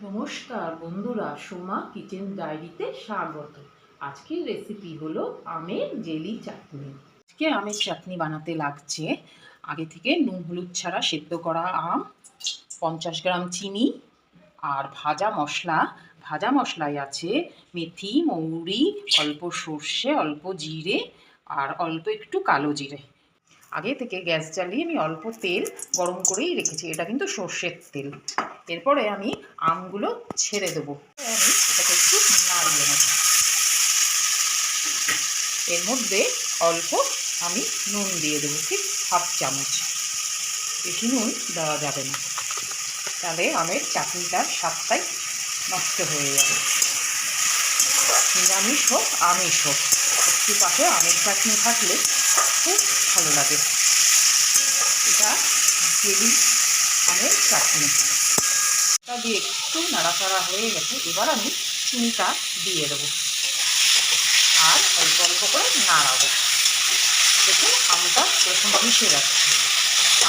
নমস্কার বন্ধুরা, সোমা কিচেন ডায়েরিতে স্বাগত। আজকের রেসিপি হলো আমের জেলি চাটনি। আজকে আমের চাটনি বানাতে লাগছে আগে থেকে নুন হলুদ ছাড়া সেদ্ধ করা আম, 50 গ্রাম চিনি আর ভাজা মশলায় আছে মেথি, মৌরি, অল্প সর্ষে, অল্প জিরে আর অল্প একটু কালো জিরে। আগে থেকে গ্যাস জ্বালিয়ে আমি অল্প তেল গরম করেই রেখেছি, এটা কিন্তু সর্ষের তেল। এরপরে আমি আমগুলো ছেড়ে দেবো, আমি এটাকে একটু নাড়িয়ে নেব। এর মধ্যে অল্প আমি নুন দিয়ে দেবো, ঠিক হাফ চামচ, বেশি নুন দেওয়া যাবে না, তাহলে আমের চাটনিটার স্বাদটাই নষ্ট হয়ে যাবে। নিরামিষ হোক আমিষ হোক, একটু পাশে আমের চাটনি থাকলে খুব ভালো লাগে। এটা জেলি আমের চাটনি দিয়ে একটু নাড়াচাড়া হয়ে গেছে। এবার আমি চিনিটা দিয়ে দেবো আর অল্প অল্প করে নাড়াবো। দেখুন আমটা এরকম মিশে যাচ্ছে,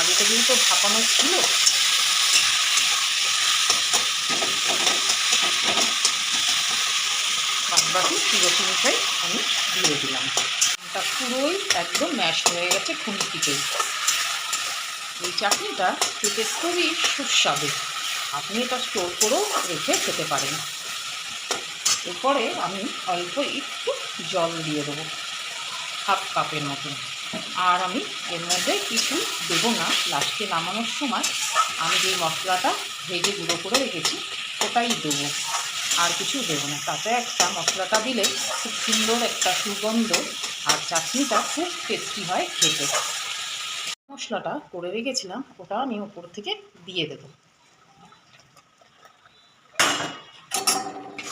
আগে থেকেই তো ভাপানো ছিল। বাদবাকি পুরো চিনিটাই আমি দিয়ে দিলাম। আমটা পুরোই একদম ম্যাশ হয়ে গেছে খুন্তিতেই। এই চাটনিটা খেতে খুবই সুস্বাদু, আপনি এটা স্টোর করেও রেখে খেতে পারেন। এরপরে আমি অল্প একটু জল দিয়ে দেবো, হাফ কাপের মতন। আর আমি এর মধ্যে কিছু দেবো না, লাস্টে নামানোর সময় আমি যে মশলাটা ভেজে গুঁড়ো করে রেখেছি ওটাই দেবো, আর কিছু দেবো না। তাতে একটা মশলাটা দিলে খুব সুন্দর একটা সুগন্ধ, আর চাটনিটা খুব টেস্টি হয় খেতে। মশলাটা করে রেখেছিলাম ওটা আমি ওপর থেকে দিয়ে দেবো।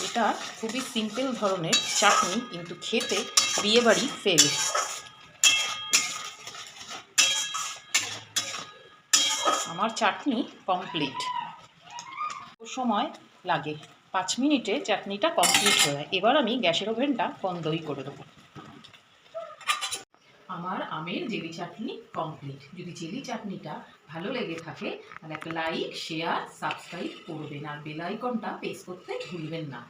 এটা খুবই সিম্পল ধরনের চাটনি, কিন্তু খেতে বিয়েবাড়ি ফেল। আমার চাটনি কমপ্লিট। সময় লাগে 5 মিনিটে চাটনিটা কমপ্লিট হয়ে যায়। এবার আমি গ্যাসের ওভেনটা বন্ধই করে দেবো। আমার আমের জেলি চাটনি কমপ্লিট। যদি জেলি চাটনিটা ভালো লেগে থাকে তাহলে একটা লাইক, শেয়ার, সাবস্ক্রাইব করবেন আর বেল আইকনটা প্রেস করতে ভুলবেন না।